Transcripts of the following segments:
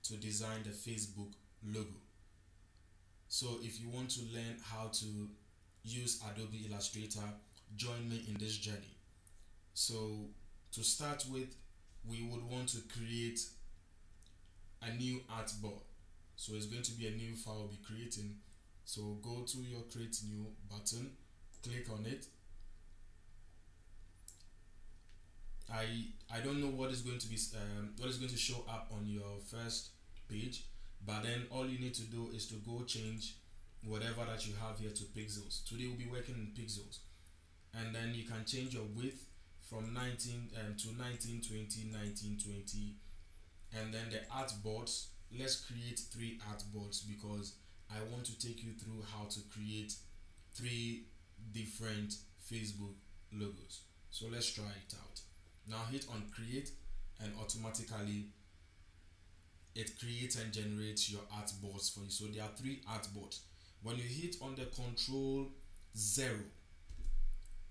to design the Facebook logo. So if you want to learn how to use Adobe Illustrator, join me in this journey. So to start with, we would want to create a new artboard. So it's going to be a new file we'll be creating. So go to your create new button, click on it. I don't know what is going to be what is going to show up on your first page, but then all you need to do is to go change whatever that you have here to pixels. Today we'll be working in pixels, and then you can change your width from 19 to 1920, 1920, and then the artboards. Let's create 3 artboards because I want to take you through how to create 3 different Facebook logos. So let's try it out. Now hit on create, and automatically it creates and generates your artboards for you. So there are 3 artboards. When you hit on the control 0,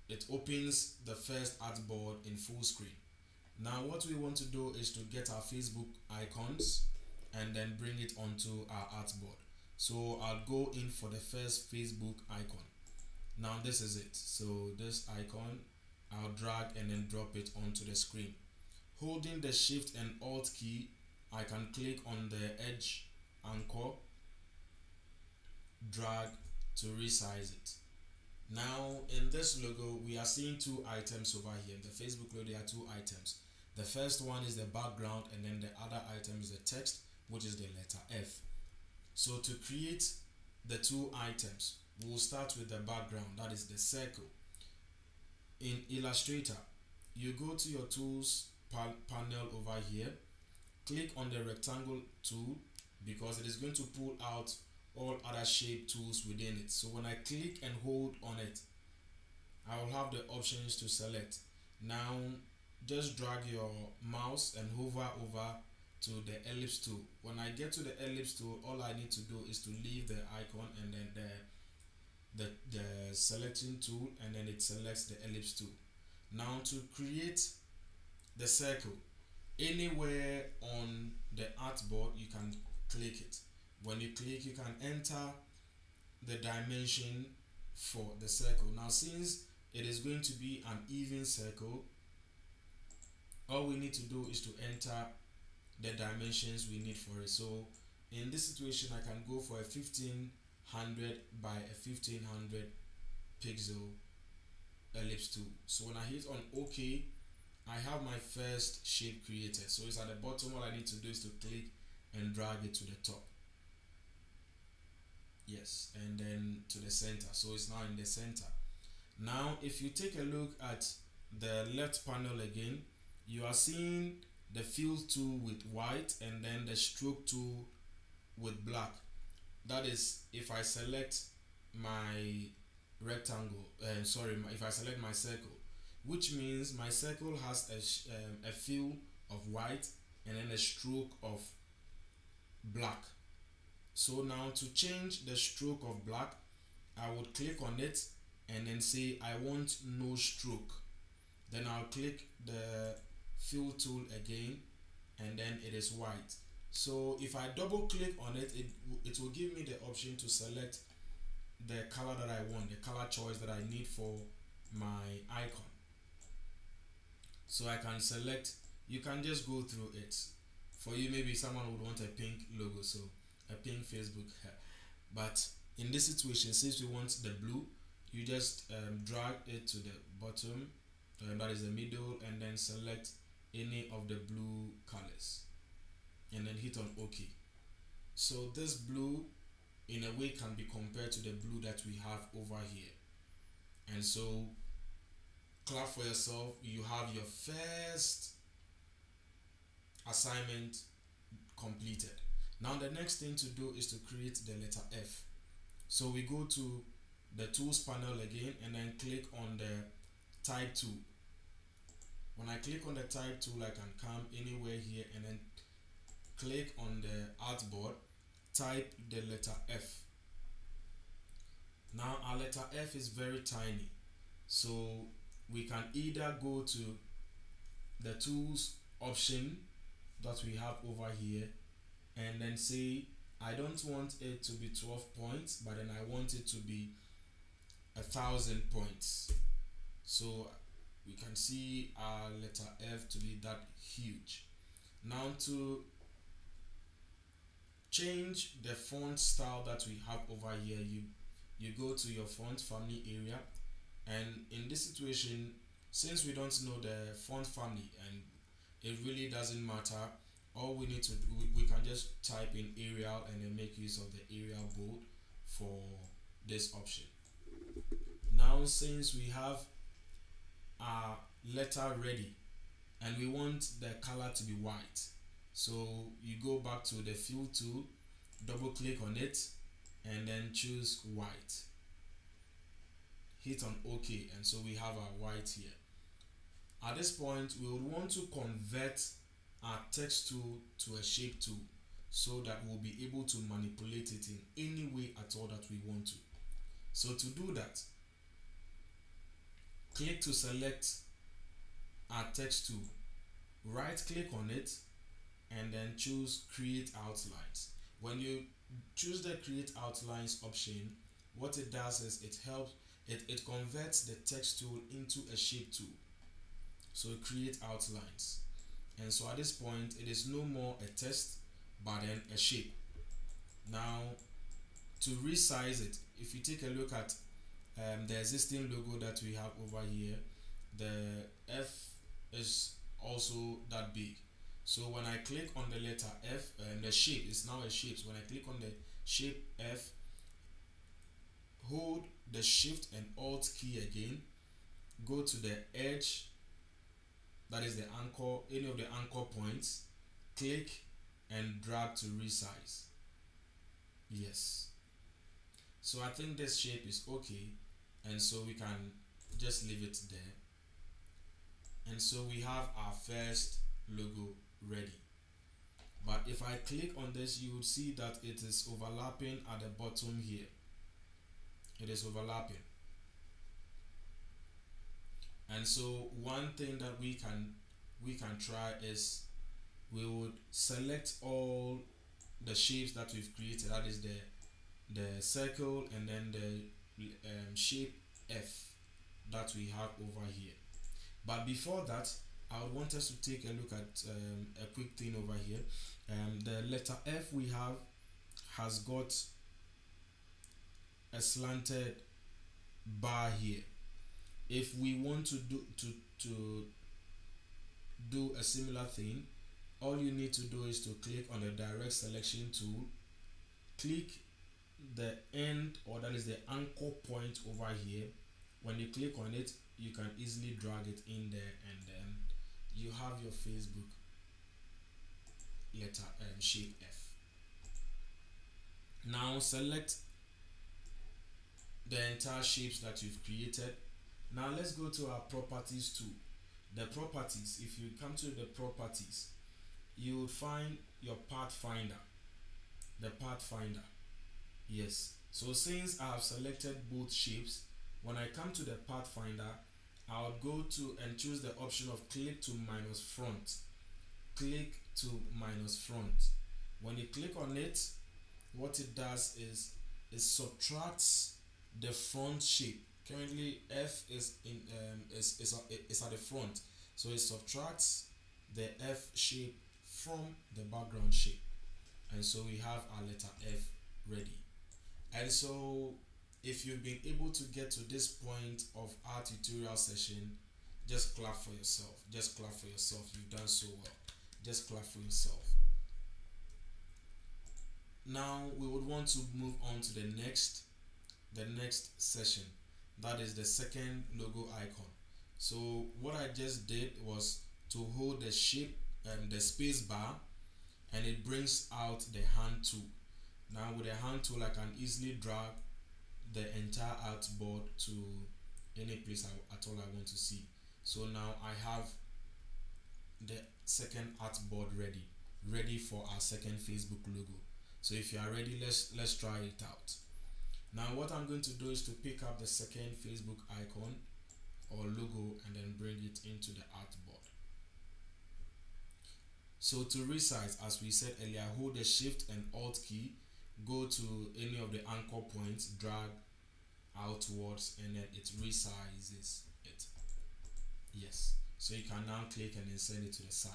it opens the first artboard in full screen. Now what we want to do is to get our Facebook icons and then bring it onto our artboard. So I'll go in for the first Facebook icon. Now this is it. So this icon, I'll drag and then drop it onto the screen. Holding the shift and alt key, I can click on the edge anchor, drag to resize it. Now in this logo, we are seeing 2 items over here. In the Facebook logo, there are 2 items. The first one is the background, and then the other item is the text, which is the letter F. So to create the 2 items, we'll start with the background, that is the circle. In Illustrator, you go to your tools panel over here, click on the rectangle tool because it is going to pull out all other shape tools within it. So when I click and hold on it, I will have the options to select. Now just drag your mouse and hover over to the ellipse tool. When I get to the ellipse tool, all I need to do is to leave the icon and then the selecting tool, and then it selects the ellipse tool. Now to create the circle, anywhere on the artboard you can click it. When you click, you can enter the dimension for the circle. Now since it is going to be an even circle, all we need to do is to enter the dimensions we need for it. So in this situation, I can go for a 1500 by a 1500 pixel ellipse tool. So when I hit on OK, I have my first shape created. So it's at the bottom. All I need to do is to click and drag it to the top. Yes, and then to the center. So it's now in the center. Now if you take a look at the left panel again, you are seeing the fill tool with white and then the stroke tool with black. That is if I select my rectangle, if I select my circle, which means my circle has a fill of white and then a stroke of black. So now to change the stroke of black, I would click on it and then say I want no stroke. Then I'll click the fill tool again, and then it is white. So if I double click on it, it will give me the option to select the color that I want, the color choice that I need for my icon. So I can select, you can just go through it. For you, maybe someone would want a pink logo, so a pink Facebook. But in this situation, since we want the blue, you just drag it to the bottom, that is the middle, and then select any of the blue colors and then hit on OK. So this blue in a way can be compared to the blue that we have over here. And so clap for yourself, you have your first assignment completed. Now the next thing to do is to create the letter F. So we go to the tools panel again and then click on the type tool. When I click on the type tool, I can come anywhere here and then click on the artboard, type the letter F. Now our letter F is very tiny, so we can either go to the tools option that we have over here and then say I don't want it to be 12 points, but then I want it to be 1,000 points. So we can see our letter F to be that huge. Now to change the font style that we have over here, you go to your font family area, and in this situation, since we don't know the font family and it really doesn't matter, all we need to do, we can just type in Arial and then make use of the Arial bold for this option. Now since we have our letter ready and we want the color to be white, so you go back to the fill tool, double click on it, and then choose white, hit on OK, and so we have our white here. At this point, we would want to convert our text tool to a shape tool so that we'll be able to manipulate it in any way at all that we want to. So to do that, click to select our text tool, right click on it, and then choose create outlines. When you choose the create outlines option, what it does is it converts the text tool into a shape tool. So create outlines, and so at this point it is no more a text but then a shape. Now to resize it, if you take a look at the existing logo that we have over here, the F is also that big. So when I click on the letter F, the shape is now a shape. So when I click on the shape F, hold the shift and alt key again, go to the edge, that is the anchor, any of the anchor points, click and drag to resize. Yes. So I think this shape is okay, and so we can just leave it there. And so we have our first logo ready. But if I click on this, you would see that it is overlapping at the bottom here. It is overlapping. And so one thing that we can try is we would select all the shapes that we've created, that is the circle and then the shape F that we have over here. But before that, I would want us to take a look at a quick thing over here. The letter F we have has got a slanted bar here. If we want to do a similar thing, all you need to do is to click on the direct selection tool, click the end, or that is the anchor point over here. When you click on it, you can easily drag it in there, and then you have your Facebook letter shape F. Now select the entire shapes that you've created. Now let's go to our properties tool. The properties, if you come to the properties, you will find your path finder, the path finder. Yes, so since I have selected both shapes, when I come to the path finder, I'll go to and choose the option of click to minus front. Click to minus front. When you click on it, what it does is it subtracts the front shape. Currently F is at the front, so it subtracts the F shape from the background shape, and so we have our letter F ready. And so if you've been able to get to this point of our tutorial session, just clap for yourself. Just clap for yourself. You've done so well. Just clap for yourself. Now we would want to move on to the next session. That is the second logo icon. So what I just did was to hold the shape and the space bar, and it brings out the hand tool. Now with the hand tool, I can easily drag the entire artboard to any place at all I want to see. So now I have the second artboard ready for our second Facebook logo. So if you are ready, let's try it out. Now what I'm going to do is to pick up the second Facebook icon or logo and then bring it into the artboard. So to resize, as we said earlier, hold the shift and alt key, go to any of the anchor points, drag outwards, and then it resizes it. Yes, so you can now click and then send it to the side.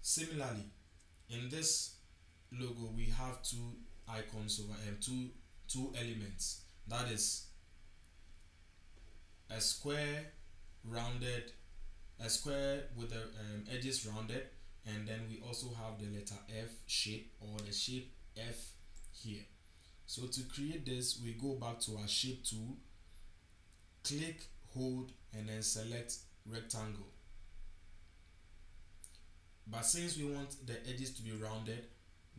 Similarly, in this logo we have two icons over two elements, that is a square with the edges rounded, and then we also have the letter F shape, or the shape F here. So to create this, we go back to our shape tool, click, hold, and then select rectangle. But since we want the edges to be rounded,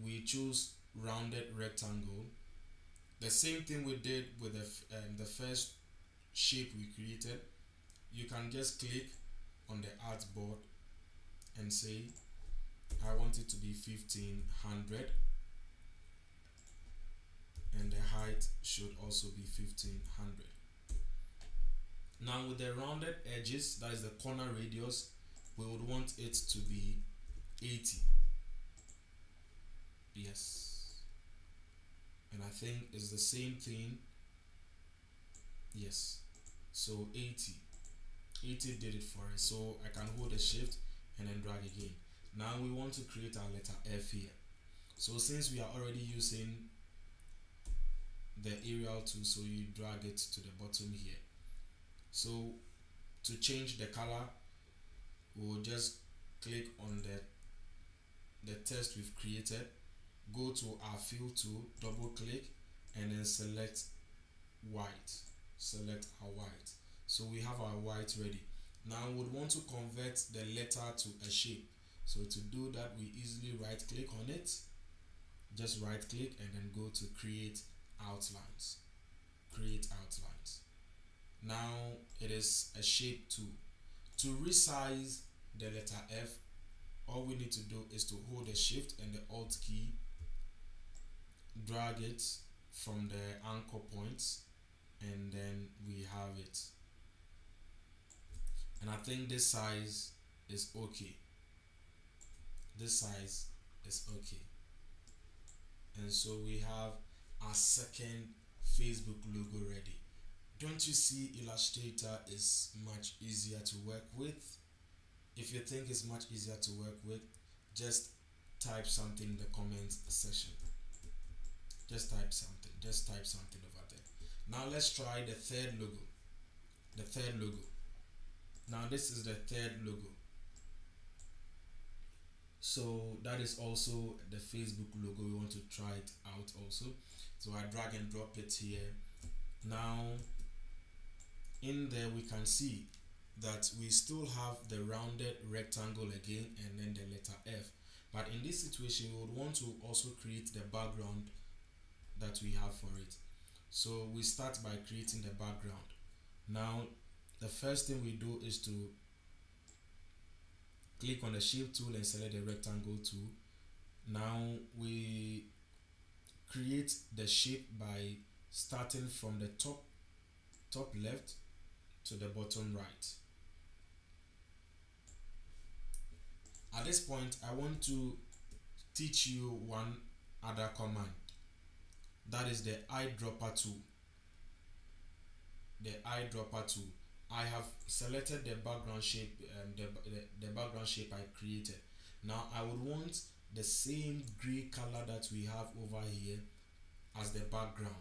we choose rounded rectangle. The same thing we did with the first shape we created. You can just click on the artboard and say I want it to be 1500, and the height should also be 1500. Now with the rounded edges, that is the corner radius, we would want it to be 80. Yes, and I think it's the same thing. Yes, so 80 did it for us. So I can hold the shift and then drag again. Now we want to create our letter F here. So since we are already using the aerial tool, so you drag it to the bottom here. So to change the color, we'll just click on the text we've created, go to our fill tool, double click, and then select white. Select our white. So we have our white ready. Now we would want to convert the letter to a shape. So to do that, we easily right click on it, just right click, and then go to create outlines. Create outlines. Now it is a shape tool. To resize the letter F, all we need to do is to hold the shift and the alt key, drag it from the anchor points, and then we have it. And I think this size is okay. This size is okay. And so we have our second Facebook logo ready. Don't you see Illustrator is much easier to work with? If you think it's much easier to work with, just type something in the comments section. Just type something over there. Now let's try the third logo. Now this is the third logo. So that is also the Facebook logo. We want to try it out also. So I drag and drop it here. Now in there we can see that we still have the rounded rectangle again, and then the letter F. But in this situation, we would want to also create the background that we have for it. So we start by creating the background. Now the first thing we do is to click on the shape tool and select the rectangle tool. Now we create the shape by starting from the top left to the bottom right. At this point, I want to teach you one other command. That is the Eyedropper tool. The Eyedropper tool. I have selected the background shape, the background shape I created. Now I would want the same gray color that we have over here as the background.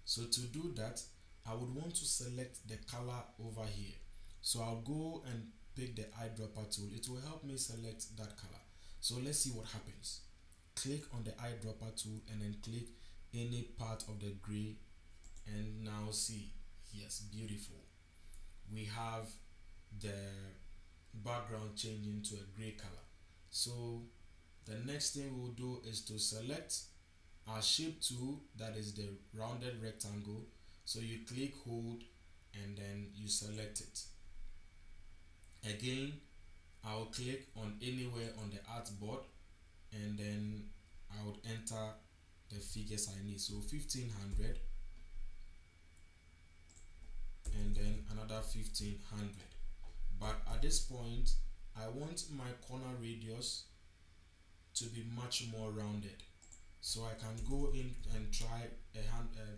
So to do that, I would want to select the color over here. So I'll go and pick the Eyedropper tool. It will help me select that color. So let's see what happens. Click on the Eyedropper tool and then click any part of the gray, and now see, yes, beautiful. We have the background changing to a gray color. So the next thing we'll do is to select our shape tool, that is the rounded rectangle. So you click, hold, and then you select it. Again, I'll click on anywhere on the artboard, and then I would enter the figures I need. So 1500, and then another 1500. But at this point, I want my corner radius to be much more rounded. So I can go in and try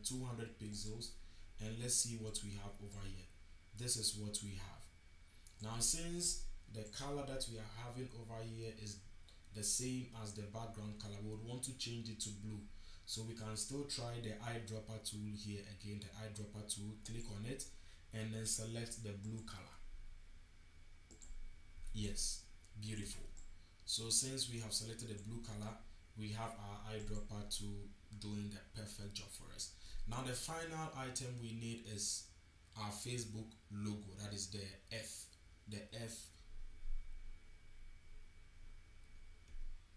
200 pixels, and let's see what we have over here. This is what we have. Now since the color that we are having over here is the same as the background color, we would want to change it to blue. So we can still try the eyedropper tool here again, the eyedropper tool, click on it and then select the blue color. Yes, beautiful. So since we have selected the blue color, we have our eyedropper tool doing the perfect job for us. Now the final item we need is our Facebook logo, that is the F. The F.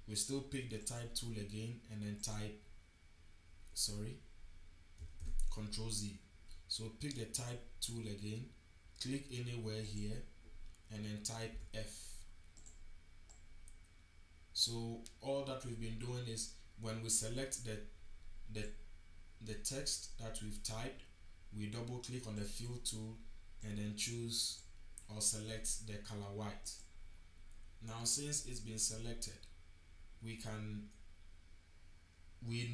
We still pick the type tool again and then type, Control Z. So pick the type tool again, click anywhere here and then type F. So all that we've been doing is when we select the text that we've typed, we double click on the fill tool and then choose or select the color white. Now since it's been selected, we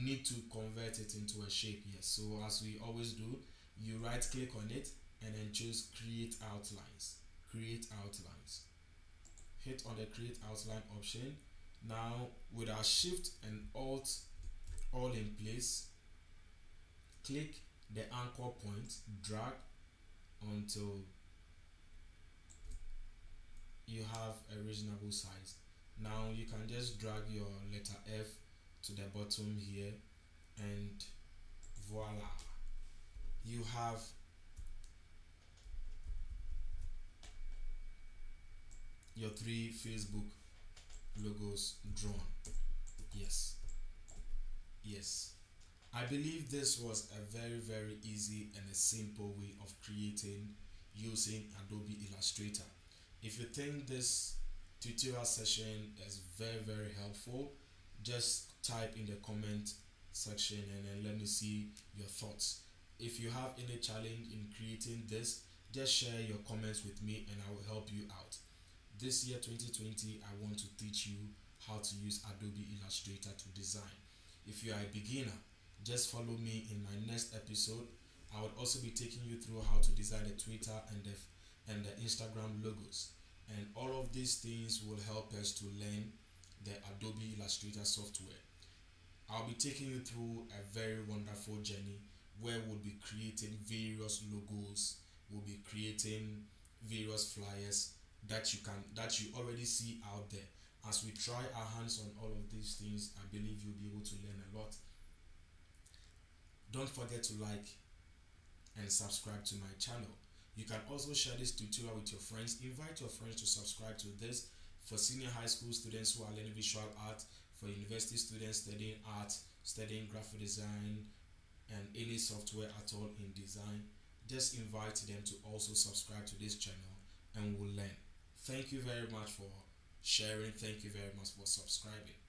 need to convert it into a shape. Yes, so as we always do, you right click on it and then choose create outlines. Hit on the create outline option. Now with our shift and alt all in place, click the anchor point, drag until you have a reasonable size. Now you can just drag your letter F to the bottom here and voila, you have your 3 Facebook logos drawn. Yes, I believe this was a very easy and a simple way of creating using Adobe Illustrator. If you think this tutorial session is very helpful, just type in the comment section and then let me see your thoughts. If you have any challenge in creating this, just share your comments with me and I will help you out. This year 2020, I want to teach you how to use Adobe Illustrator to design. If you are a beginner, just follow me in my next episode. I will also be taking you through how to design the Twitter and the Instagram logos. And all of these things will help us to learn the Adobe Illustrator software. I'll be taking you through a very wonderful journey where we'll be creating various logos, we'll be creating various flyers that you already see out there. As we try our hands on all of these things, I believe you'll be able to learn a lot. Don't forget to like and subscribe to my channel. You can also share this tutorial with your friends. Invite your friends to subscribe to this. For senior high school students who are learning visual art, for university students studying art, studying graphic design, and any software at all in design, just invite them to also subscribe to this channel and we'll learn. Thank you very much for sharing. Thank you very much for subscribing.